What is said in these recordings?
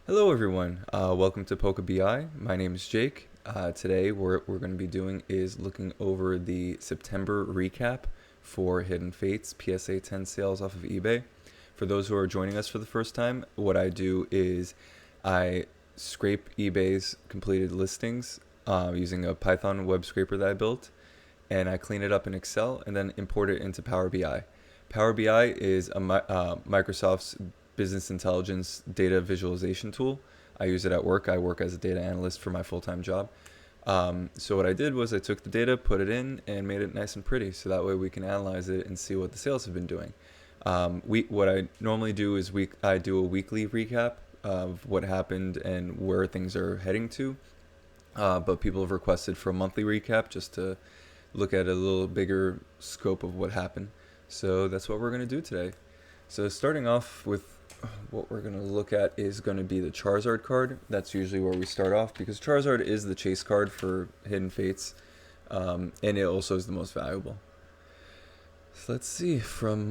Hello everyone, welcome to Poke BI. My name is Jake. Today what we're going to be doing is looking over the September recap for Hidden Fates PSA 10 sales off of eBay. For those who are joining us for the first time, what I do is I scrape eBay's completed listings using a Python web scraper that I built, and I clean it up in Excel and then import it into Power BI. Power BI is Microsoft's business intelligence data visualization tool. I use it at work. I work as a data analyst for my full-time job. So what I did was I took the data, put it in, and made it nice and pretty. So that way we can analyze it and see what the sales have been doing. What I normally do is I do a weekly recap of what happened and where things are heading to. But people have requested for a monthly recap just to look at a little bigger scope of what happened. So that's what we're going to do today. So starting off with what we're going to look at is going to be the Charizard card. That's usually where we start off because Charizard is the chase card for Hidden Fates, and it also is the most valuable. So let's see, from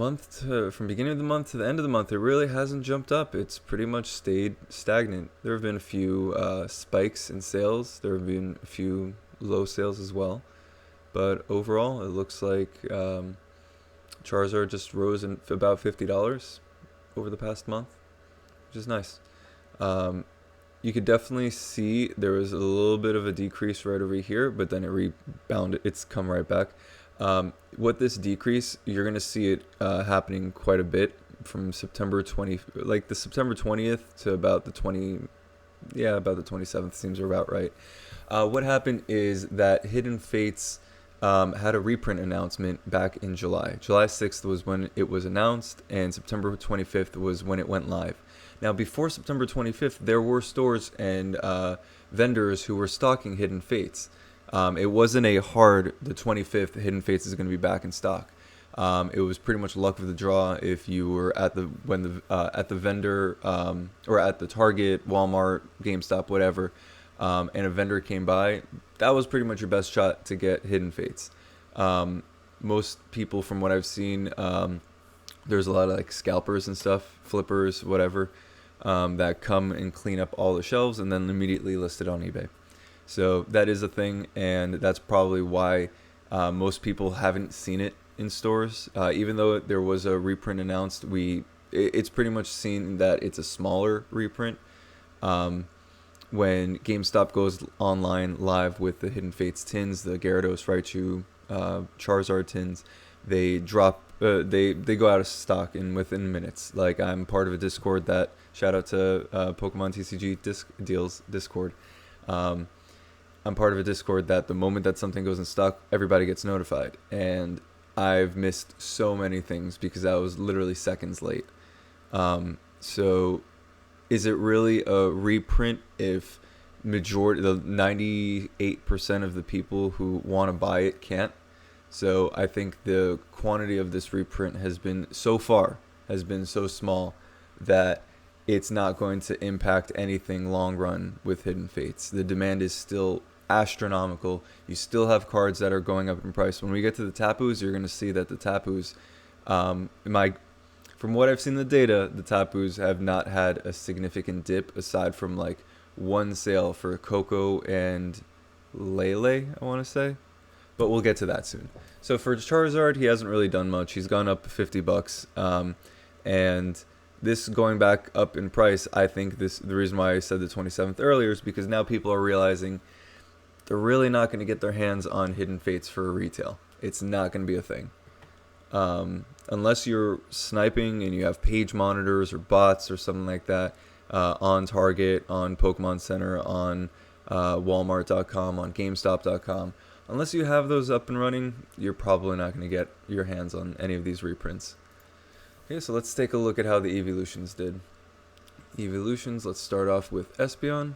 beginning of the month to the end of the month, it really hasn't jumped up. It's pretty much stayed stagnant. There have been a few spikes in sales. There have been a few low sales as well. But overall, it looks like Charizard just rose in about $50 over the past month, which is nice. You could definitely see there was a little bit of a decrease right over here, but then it rebounded. It's come right back. What this decrease, you're going to see it happening quite a bit from September 20, like the September 20th to about the 27th seems about right. What happened is that Hidden Fates had a reprint announcement back in July. July 6th was when it was announced, and September 25th was when it went live. Now, before September 25th, there were stores and vendors who were stocking Hidden Fates. It wasn't a hard, the 25th, Hidden Fates is going to be back in stock. It was pretty much luck of the draw if you were at the vendor or at the Target, Walmart, GameStop, whatever, and a vendor came by. That was pretty much your best shot to get Hidden Fates. Most people, from what I've seen, there's a lot of like scalpers and stuff, flippers, whatever, that come and clean up all the shelves and then immediately list it on eBay. So that is a thing, and that's probably why most people haven't seen it in stores. Even though there was a reprint announced, it's pretty much seen that it's a smaller reprint. When GameStop goes online live with the Hidden Fates tins, the Gyarados, Raichu, Charizard tins, they drop, they go out of stock within minutes. Like, I'm part of a Discord that, shout out to Pokemon TCG Deals Discord. I'm part of a Discord that the moment that something goes in stock, everybody gets notified. And I've missed so many things because I was literally seconds late. So is it really a reprint if the 98% of the people who want to buy it can't? So I think the quantity of this reprint has been so small that it's not going to impact anything long run with Hidden Fates. The demand is still astronomical. You still have cards that are going up in price. When we get to the Tapus, you're going to see that the Tapus, from what I've seen in the data, the Tapus have not had a significant dip aside from like one sale for Coco and Lele, I want to say. But we'll get to that soon. So for Charizard, he hasn't really done much. He's gone up $50. And this going back up in price, I think the reason why I said the 27th earlier is because now people are realizing they're really not going to get their hands on Hidden Fates for retail. It's not going to be a thing. Unless you're sniping and you have page monitors or bots or something like that on Target, on Pokemon Center, on Walmart.com, on GameStop.com. Unless you have those up and running, you're probably not going to get your hands on any of these reprints. Okay, so let's take a look at how the evolutions did. Evolutions, let's start off with Espeon.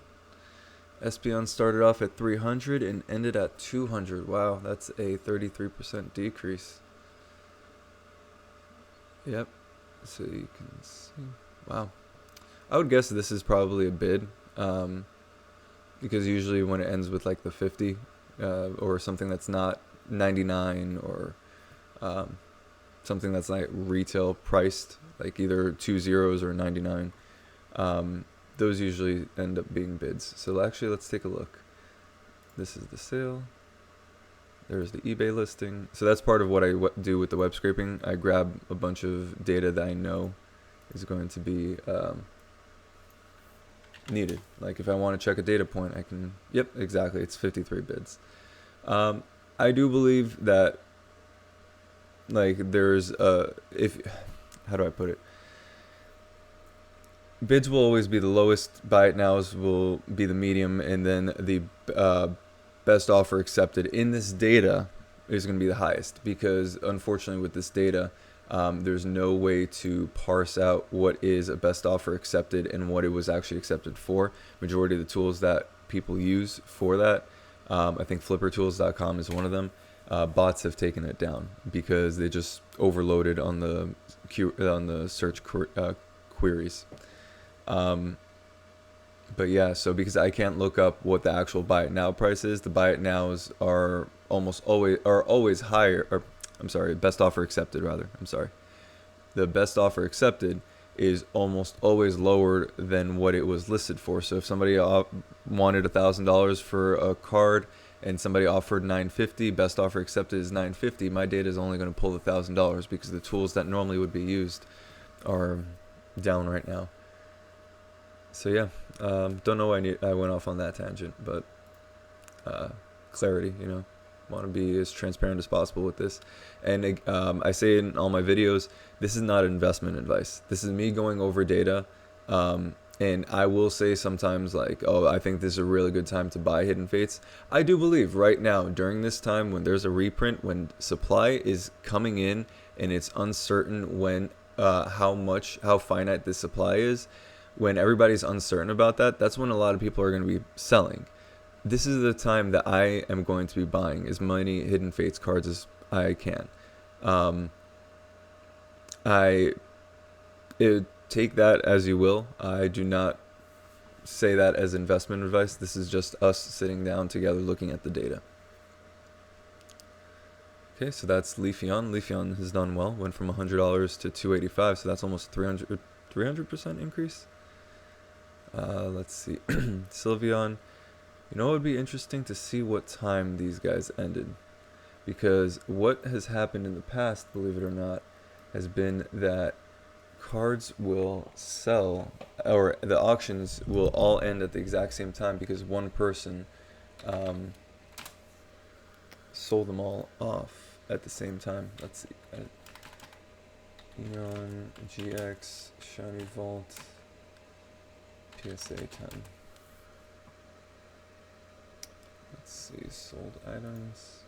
Espeon started off at 300 and ended at 200. Wow, that's a 33% decrease. Yep, so you can see. Wow. I would guess this is probably a bid, because usually when it ends with like the 50 or something that's not 99 or something that's like retail priced, like either 2 zeros or 99, those usually end up being bids. So actually, let's take a look. This is the sale. There's the eBay listing. So that's part of what I do with the web scraping. I grab a bunch of data that I know is going to be needed. Like if I want to check a data point, I can, yep, exactly, it's 53 bids. I do believe that, like, there's how do I put it? Bids will always be the lowest, buy it nows will be the medium, and then the best offer accepted in this data is going to be the highest, because unfortunately with this data, there's no way to parse out what is a best offer accepted and what it was actually accepted for. Majority of the tools that people use for that, I think flippertools.com is one of them. Bots have taken it down because they just overloaded on the search queries. But yeah, so because I can't look up what the actual buy it now price is, the buy it nows are always higher, or I'm sorry, best offer accepted rather. I'm sorry. The best offer accepted is almost always lower than what it was listed for. So if somebody wanted $1,000 for a card and somebody offered $950, best offer accepted is $950, my data is only going to pull the $1,000 because the tools that normally would be used are down right now. So yeah, don't know why I went off on that tangent, but clarity, want to be as transparent as possible with this. And I say in all my videos, this is not investment advice. This is me going over data, and I will say sometimes like, oh, I think this is a really good time to buy Hidden Fates. I do believe right now, during this time when there's a reprint, when supply is coming in and it's uncertain when how finite this supply is, when everybody's uncertain about that, that's when a lot of people are going to be selling. This is the time that I am going to be buying as many Hidden Fates cards as I can. Take that as you will. I do not say that as investment advice. This is just us sitting down together looking at the data. Okay, so that's Leafeon. Leafeon has done well. Went from $100 to $285, so that's almost 300% increase. Let's see. Sylveon. It would be interesting to see what time these guys ended, because what has happened in the past, believe it or not, has been that cards will sell, or the auctions will all end at the exact same time because one person sold them all off at the same time. Let's see. Eon, GX, Shiny Vault, PSA 10. Let's see, sold items.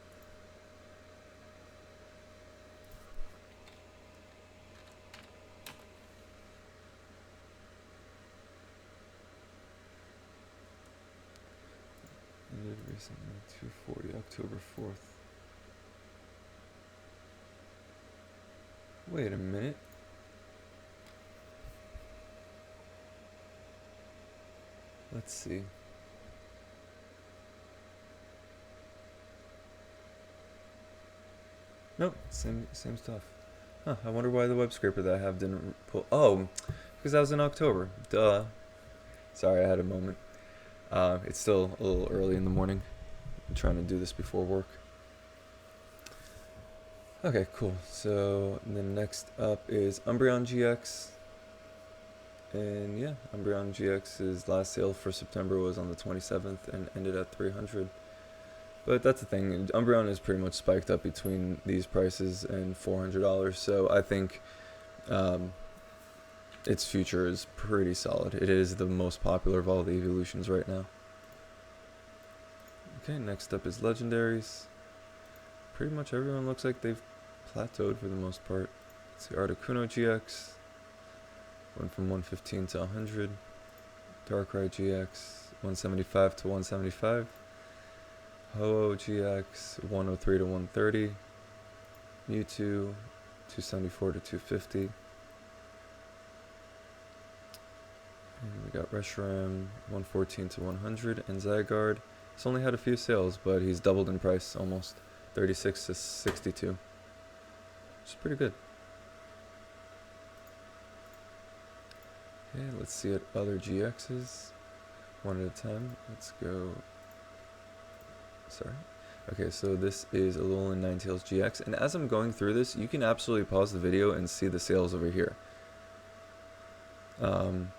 Ended recently, 240, October 4th. Wait a minute. Let's see. Nope, same stuff. Huh, I wonder why the web scraper that I have didn't pull. Oh, because that was in October. Duh. Sorry, I had a moment. It's still a little early in the morning. I'm trying to do this before work. Okay, cool. So the next up is Umbreon GX. And yeah, Umbreon GX's last sale for September was on the 27th and ended at 300. But that's the thing, Umbreon is pretty much spiked up between these prices and $400, so I think its future is pretty solid. It is the most popular of all the evolutions right now. Okay, next up is Legendaries. Pretty much everyone looks like they've plateaued for the most part. Let's see, Articuno GX went from 115 to 100. Darkrai GX 175 to 175. Ho-Oh GX 103 to 130. Mewtwo 274 to 250. And we got Reshiram 114 to 100, and Zygarde. He's only had a few sales, but he's doubled in price almost, 36 to 62, which is pretty good. Okay, let's see at other GXs. One at a time. Let's go. Sorry. Okay, so this is a Alolan Ninetales GX, and as I'm going through this, you can absolutely pause the video and see the sales over here. And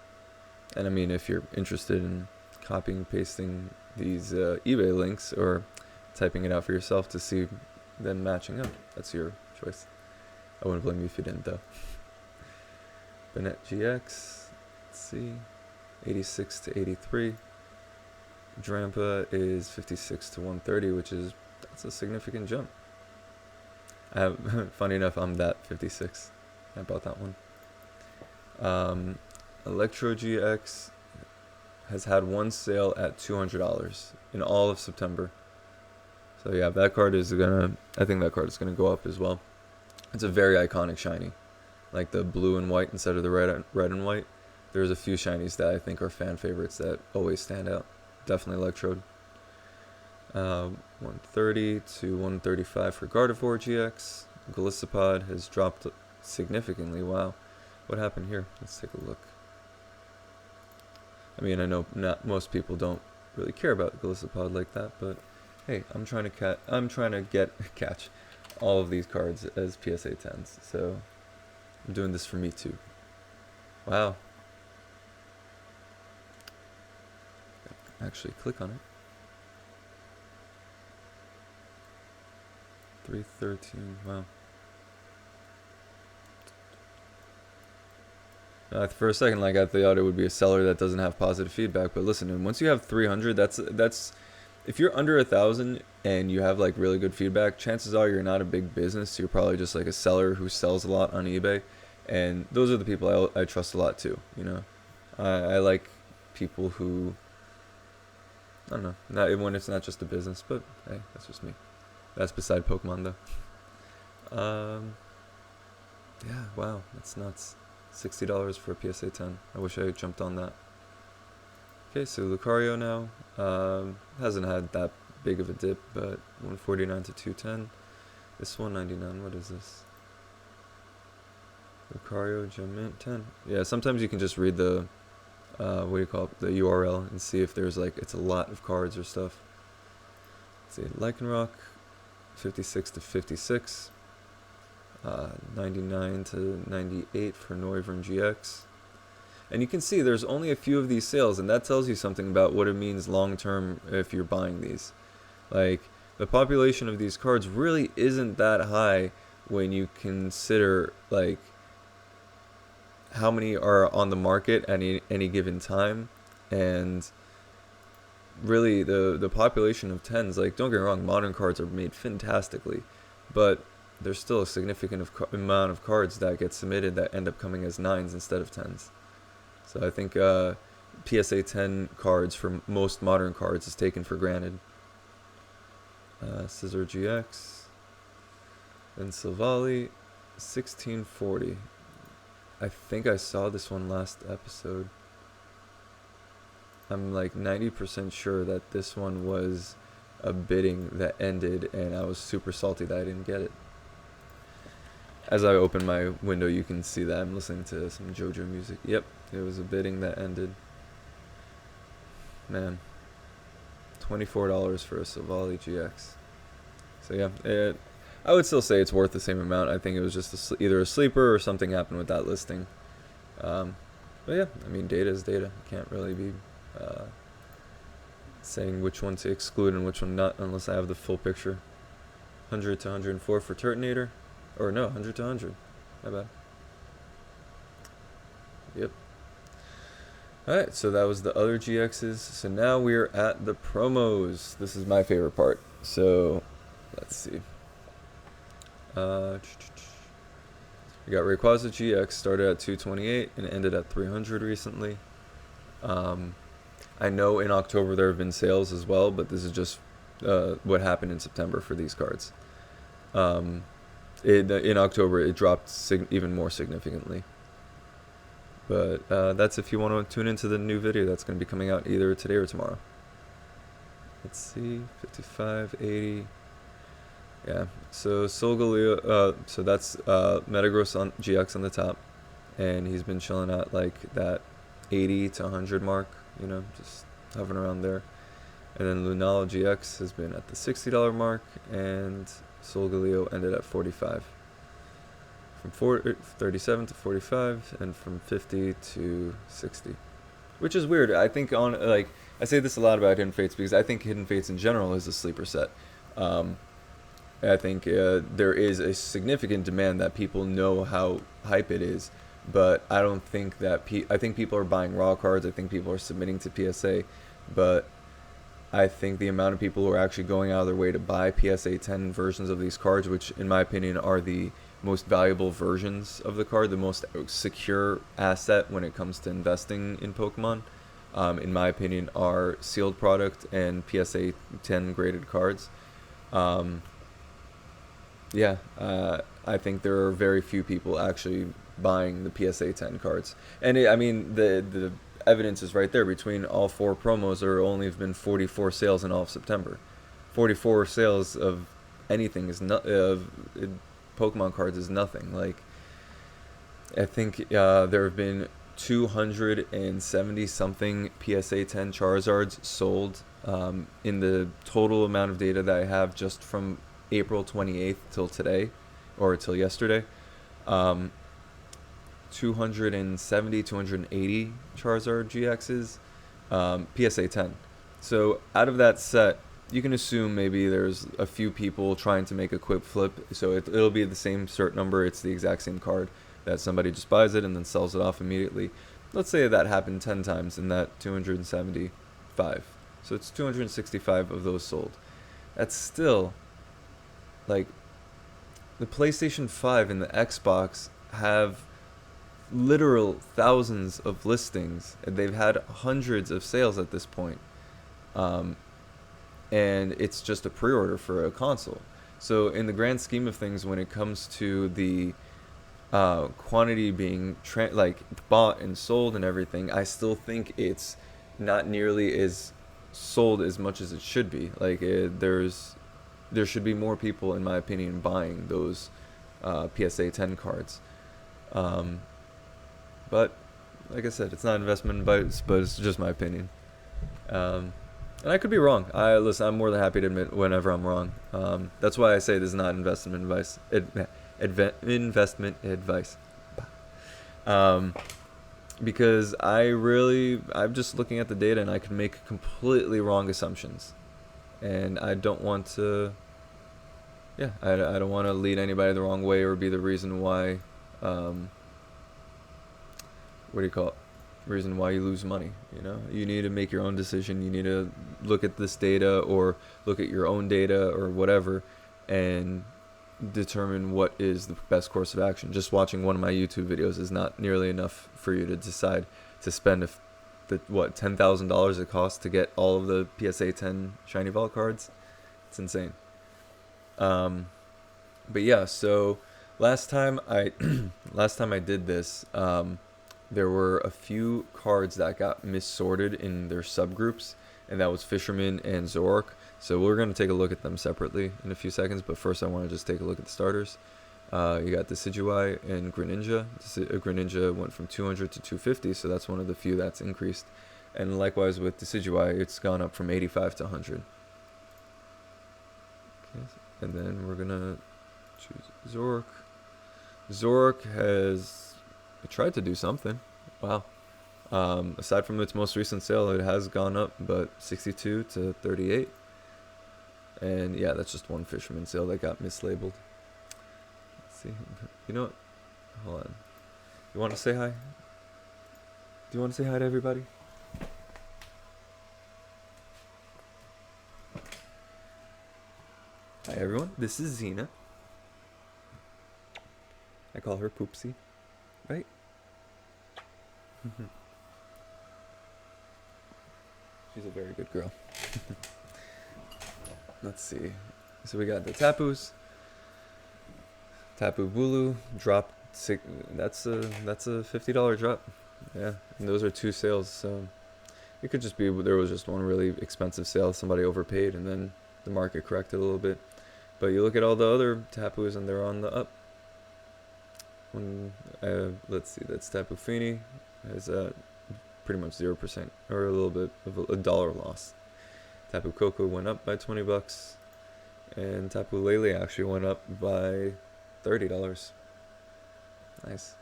I mean, if you're interested in copying and pasting these eBay links or typing it out for yourself to see them matching up, that's your choice. I wouldn't blame you if you didn't, though. Bennett GX, let's see, 86 to 83. Drampa is 56 to 130, which is, that's a significant jump. Funny enough, I'm that 56. I bought that one. Electro GX has had one sale at $200 in all of September. So yeah, that card is I think that card is gonna go up as well. It's a very iconic shiny, like the blue and white instead of the red and white. There's a few shinies that I think are fan favorites that always stand out. Definitely Electrode. 130 to 135 for Gardevoir GX. Golisopod has dropped significantly. Wow, what happened here? Let's take a look. I mean, I know not most people don't really care about Golisopod like that, but hey, I'm trying to catch all of these cards as PSA 10s, so I'm doing this for me too. Wow. Actually, click on it. 313. Wow. For a second, like I thought it would be a seller that doesn't have positive feedback, but listen, and once you have 300, that's if you're under 1,000 and you have like really good feedback, chances are you're not a big business. You're probably just like a seller who sells a lot on eBay, and those are the people I trust a lot too. You know, I like people who, I don't know, not when it's not just a business, but hey, that's just me. That's beside Pokemon though. Yeah, wow, that's nuts. $60 for a PSA 10. I wish I jumped on that. Okay, so Lucario now. Hasn't had that big of a dip, but 149 to 210. This 199, what is this? Lucario Gem Mint 10. Yeah, sometimes you can just read the, what do you call it, the URL and see if there's like, it's a lot of cards or stuff. Let's see, Lycanroc, 56 to 56. 99 to 98 for Noivern GX. And you can see there's only a few of these sales, and that tells you something about what it means long term if you're buying these. Like, the population of these cards really isn't that high when you consider like how many are on the market at any given time, and really the population of 10s, like, don't get me wrong, modern cards are made fantastically, but there's still a significant amount of cards that get submitted that end up coming as 9s instead of 10s. So I think PSA 10 cards for most modern cards is taken for granted. Scizor GX. Then Silvally, 1640. I think I saw this one last episode. I'm like 90% sure that this one was a bidding that ended, and I was super salty that I didn't get it. As I open my window, you can see that I'm listening to some JoJo music. Yep, it was a bidding that ended. Man, $24 for a Silvally GX. So yeah, I would still say it's worth the same amount. I think it was just either a sleeper or something happened with that listing. But yeah, I mean, data is data. You can't really be saying which one to exclude and which one not unless I have the full picture. 100 to 104 for Turtonator. Or no, 100 to 100. My bad. Yep. Alright, so that was the other GXs. So now we're at the promos. This is my favorite part. So, let's see. We got Rayquaza GX, started at 228 and ended at 300 recently. I know in October there have been sales as well, but this is just what happened in September for these cards. In October, it dropped even more significantly. But that's if you want to tune into the new video that's going to be coming out either today or tomorrow. Let's see, 55, 80. Yeah, so Solgaleo, so that's Metagross on GX on the top. And he's been chilling out like that 80 to 100 mark, you know, just hovering around there. And then Lunala GX has been at the $60 mark, and Solgaleo ended at 45. From 37 to 45, and from 50 to 60. Which is weird. I think I say this a lot about Hidden Fates because I think Hidden Fates in general is a sleeper set. I think there is a significant demand that people know how hype it is, but I don't think that I think people are buying raw cards. I think people are submitting to PSA, but I think the amount of people who are actually going out of their way to buy PSA 10 versions of these cards, which in my opinion are the most valuable versions of the card, the most secure asset when it comes to investing in Pokemon, in my opinion, are sealed product and PSA 10 graded cards. I think there are very few people actually buying the PSA 10 cards. And I mean, the evidence is right there. Between all four promos, there only have been 44 sales in all of September. 44 sales of anything is not Pokemon cards is nothing. Like, I think there have been 270 something PSA 10 Charizards sold in the total amount of data that I have just from April 28th till today, or till yesterday. 270, 280 Charizard GXs, PSA 10. So out of that set, you can assume maybe there's a few people trying to make a quick flip. So it'll be the same cert number. It's the exact same card that somebody just buys it and then sells it off immediately. Let's say that happened 10 times in that 275. So it's 265 of those sold. That's still, like, the PlayStation 5 and the Xbox have literal thousands of listings, and they've had hundreds of sales at this point. And it's just a pre-order for a console. So in the grand scheme of things, when it comes to the quantity being bought and sold and everything, I still think it's not nearly as sold as much as it should be. Like, there should be more people, in my opinion, buying those PSA 10 cards. But like I said, it's not investment advice, but it's just my opinion. And I could be wrong. Listen, I'm more than happy to admit whenever I'm wrong. That's why I say this is not investment advice. Investment advice. Because I'm just looking at the data and I can make completely wrong assumptions. And I don't want to, I don't want to lead anybody the wrong way or be the reason why, reason why you lose money. You know, you need to make your own decision. You need to look at this data or look at your own data or whatever and determine what is the best course of action. Just watching one of my YouTube videos is not nearly enough for you to decide to spend $10,000 it costs to get all of the PSA 10 Shiny Vault cards. It's insane. But yeah, so last time I did this, there were a few cards that got missorted in their subgroups, and that was Fisherman and Zoroark. So we're going to take a look at them separately in a few seconds, but first I want to just take a look at the starters. You got Decidueye and Greninja. Greninja went from 200 to 250, so that's one of the few that's increased. And likewise with Decidueye, it's gone up from 85 to 100. Okay, and then we're going to choose Zoroark. Zoroark has tried to do something. Wow. Aside from its most recent sale, it has gone up, but 62 to 38. And yeah, that's just one Fisherman sale that got mislabeled. Let's see. You know what? Hold on. You want to say hi? Do you want to say hi to everybody? Hi everyone, this is Xena. I call her Poopsie, right? She's a very good girl. Let's see. So we got the Tapus. Tapu Bulu dropped that's a $50 drop. Yeah, and those are two sales, so it could just be there was just one really expensive sale, somebody overpaid, and then the market corrected a little bit. But you look at all the other Tapus and they're on the up. Let's see, that's Tapu Fini. There's pretty much 0% or a little bit of a dollar loss. Tapu Koko went up by 20 bucks, and Tapu Lele actually went up by $30. Nice.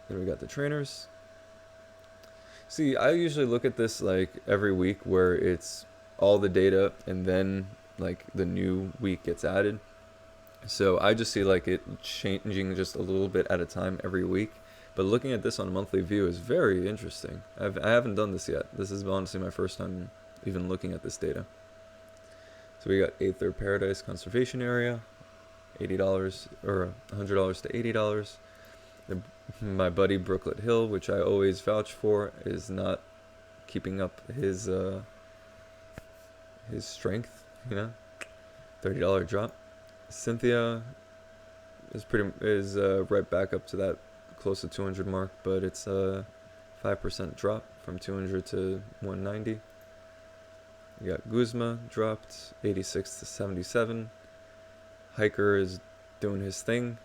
Then we got the trainers. See, I usually look at this like every week where it's all the data and then like the new week gets added. So I just see like it changing just a little bit at a time every week. But looking at this on a monthly view is very interesting. I haven't done this yet. This is honestly my first time even looking at this data. So we got Aether Paradise Conservation Area, $80 or $100 to $80. My buddy Brooklet Hill, which I always vouch for, is not keeping up his strength, you know. $30 drop. Cynthia is right back up to that close to 200 mark, but it's a 5% drop from 200 to 190. You got Guzma dropped 86 to 77. Hiker is doing his thing,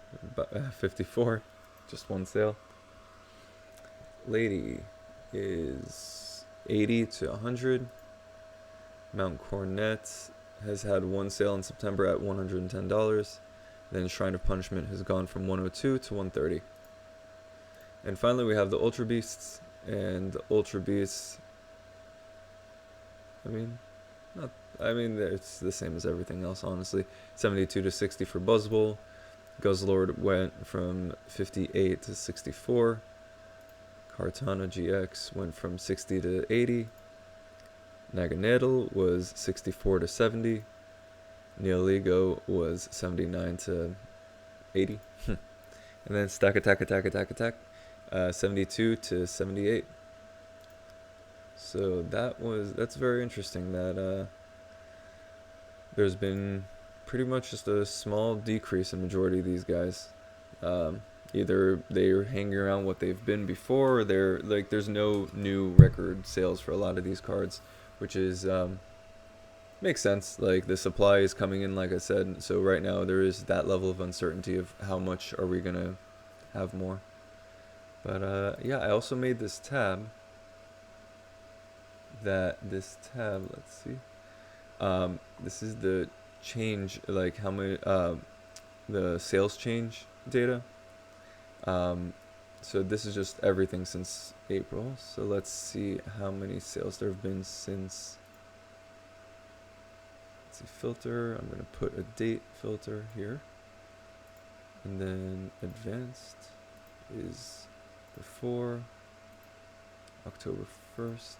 54, just one sale. Lady is 80 to 100. Mount Cornet has had one sale in September at $110. Then Shrine of Punishment has gone from 102 to 130. And finally we have the Ultra Beasts, and the Ultra Beasts, it's the same as everything else, honestly. 72 to 60 for Buzzwole. Guzzlord went from 58 to 64. Kartana GX went from 60 to 80. Naganadel was 64 to 70. Neoligo was 79 to 80. And then Stack Attack, 72 to 78. So that's very interesting that there's been pretty much just a small decrease in majority of these guys. Either they're hanging around what they've been before, or there's no new record sales for a lot of these cards, which is makes sense. Like the supply is coming in, like I said, so right now there is that level of uncertainty of how much are we gonna have more. But yeah, I also made this tab. Let's see. This is the change, like how many the sales change data. So this is just everything since April. So let's see how many sales there have been since. Let's see, filter. I'm going to put a date filter here. And then advanced is before October 1st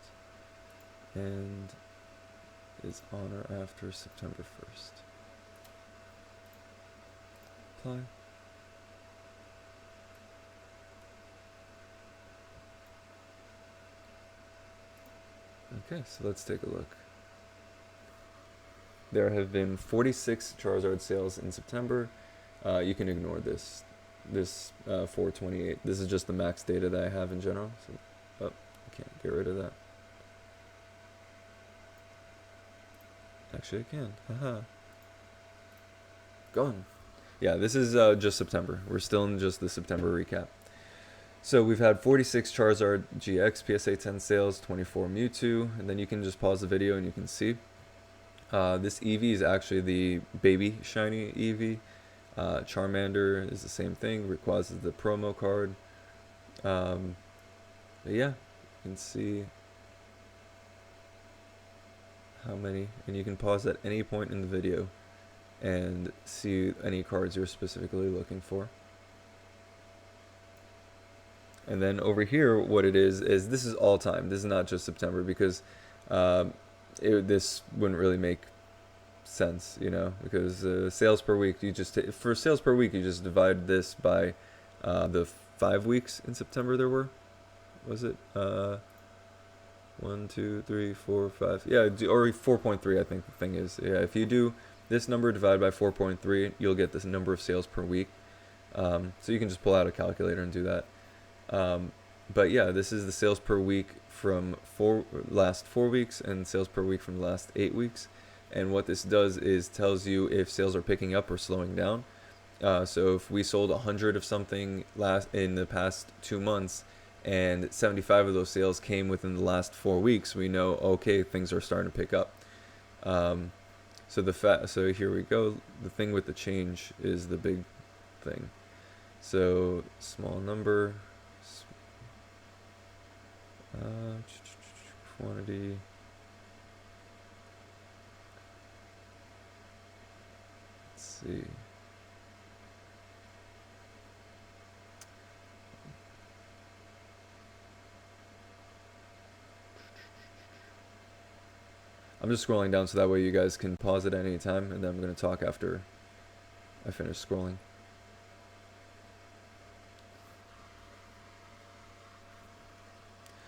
and is on or after September 1st. Apply. Okay, so let's take a look. There have been 46 Charizard sales in September. You can ignore this 428. This is just the max data that I have in general. So, I can't get rid of that. Actually, I can. Haha. Gone. Yeah, this is just September. We're still in just the September recap. So we've had 46 Charizard GX PSA 10 sales, 24 Mewtwo, and then you can just pause the video and you can see. This Eevee is actually the baby shiny Eevee. Charmander is the same thing. Rayquaza is the promo card. But yeah, you can see how many, and you can pause at any point in the video and see any cards you're specifically looking for. And then over here, what it is this is all time. This is not just September, because this wouldn't really make sense, you know, because sales per week, for sales per week, you just divide this by the 5 weeks in September there were. Was it 1, 2, 3, 4, 5? Yeah, or 4.3, I think the thing is. Yeah, if you do this number divided by 4.3, you'll get this number of sales per week. So you can just pull out a calculator and do that. But yeah, this is the sales per week from last 4 weeks and sales per week from the last 8 weeks. And what this does is tells you if sales are picking up or slowing down. So if we sold 100 of something in the past 2 months, and 75 of those sales came within the last 4 weeks, we know, okay, things are starting to pick up. So here we go. The thing with the change is the big thing. So small number, quantity. Let's see. I'm just scrolling down so that way you guys can pause it at any time, and then I'm going to talk after I finish scrolling.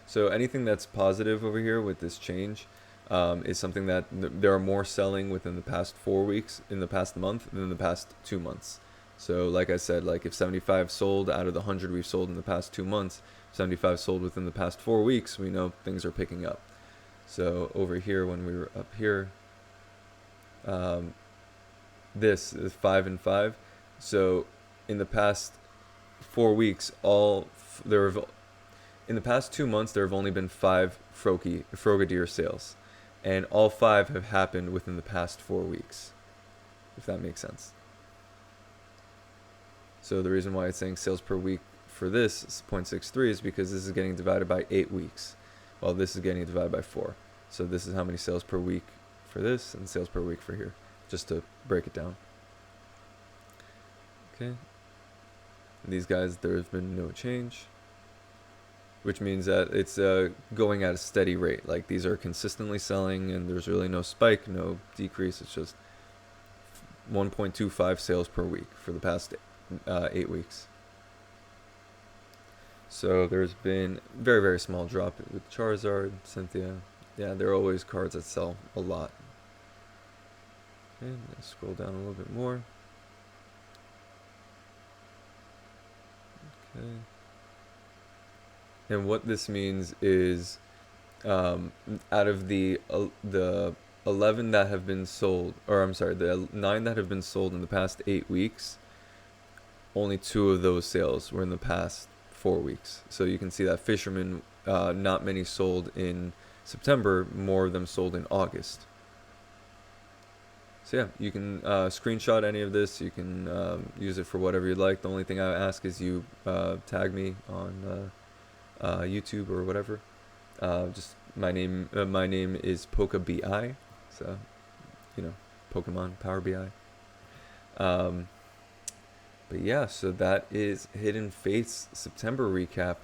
So anything that's positive over here with this change is something that there are more selling within the past 4 weeks, in the past month, than the past 2 months. So like I said, like if 75 sold out of the 100 we've sold in the past 2 months, 75 sold within the past 4 weeks, we know things are picking up. So over here, when we were up here, this is 5 and 5. So in the past 4 weeks, in the past 2 months, there have only been 5 Frogadier sales, and all 5 have happened within the past 4 weeks, if that makes sense. So the reason why it's saying sales per week for this is 0.63 is because this is getting divided by 8 weeks, while this is getting divided by 4. So this is how many sales per week for this and sales per week for here, just to break it down. Okay. And these guys, there has been no change, which means that it's going at a steady rate. Like these are consistently selling, and there's really no spike, no decrease. It's just 1.25 sales per week for the past 8 weeks. So there's been very, very small drop with Charizard, Cynthia. Yeah, there are always cards that sell a lot. Okay, let's scroll down a little bit more. Okay. And what this means is, out of the 11 that have been sold, or I'm sorry, the 9 that have been sold in the past 8 weeks, only 2 of those sales were in the past 4 weeks. So you can see that Fisherman, not many sold in September, more of them sold in August. So yeah, you can screenshot any of this. You can use it for whatever you'd like. The only thing I ask is you tag me on YouTube or whatever. Just my name is Poka BI, so Pokemon Power BI. But yeah, so that is Hidden Fates September recap.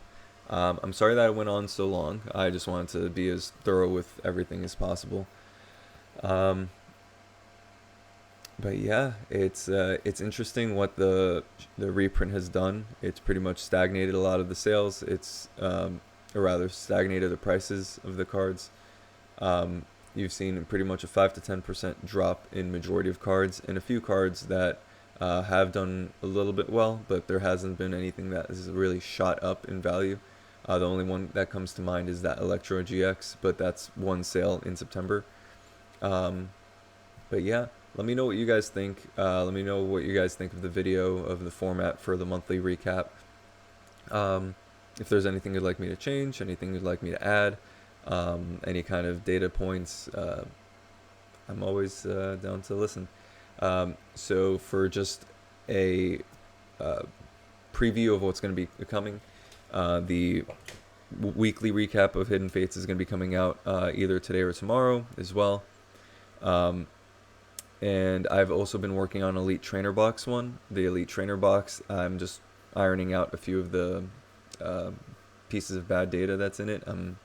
I'm sorry that it went on so long. I just wanted to be as thorough with everything as possible. But yeah, it's interesting what the reprint has done. It's pretty much stagnated a lot of the sales. It's or rather stagnated the prices of the cards. You've seen pretty much a 5 to 10% drop in majority of cards, and a few cards that have done a little bit well, but there hasn't been anything that has really shot up in value. The only one that comes to mind is that Electro GX, but that's one sale in September. But yeah, let me know what you guys think. Let me know what you guys think of the video, of the format for the monthly recap. If there's anything you'd like me to change, anything you'd like me to add, any kind of data points, I'm always down to listen. So for just a preview of what's going to be coming, the weekly recap of Hidden Fates is going to be coming out either today or tomorrow as well. And I've also been working on Elite Trainer Box one. The Elite Trainer Box, I'm just ironing out a few of the pieces of bad data that's in it. I'm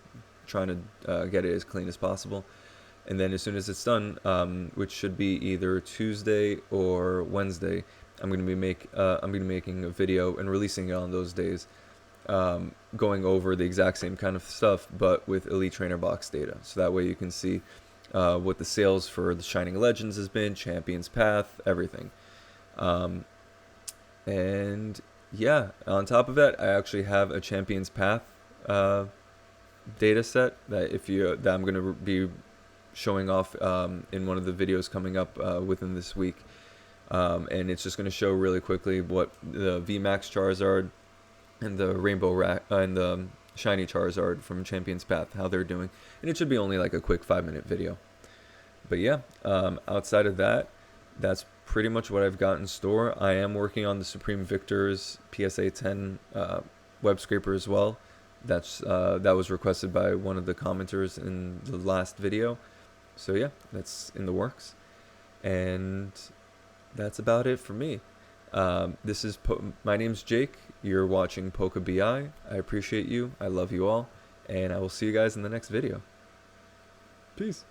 trying to get it as clean as possible. And then as soon as it's done, which should be either Tuesday or Wednesday, I'm going to be making a video and releasing it on those days, going over the exact same kind of stuff, but with Elite Trainer Box data. So that way you can see what the sales for the Shining Legends has been, Champion's Path, everything. And yeah, on top of that, I actually have a Champion's Path data set that I'm going to be showing off in one of the videos coming up within this week. And it's just going to show really quickly what the VMAX Charizard and the Rainbow and the Shiny Charizard from Champion's Path, how they're doing. And it should be only like a quick 5-minute video. But yeah, outside of that, that's pretty much what I've got in store. I am working on the Supreme Victor's PSA 10 web scraper as well. That was requested by one of the commenters in the last video. So yeah, that's in the works. And that's about it for me. My name's Jake. You're watching Poke BI. I appreciate you. I love you all. And I will see you guys in the next video. Peace.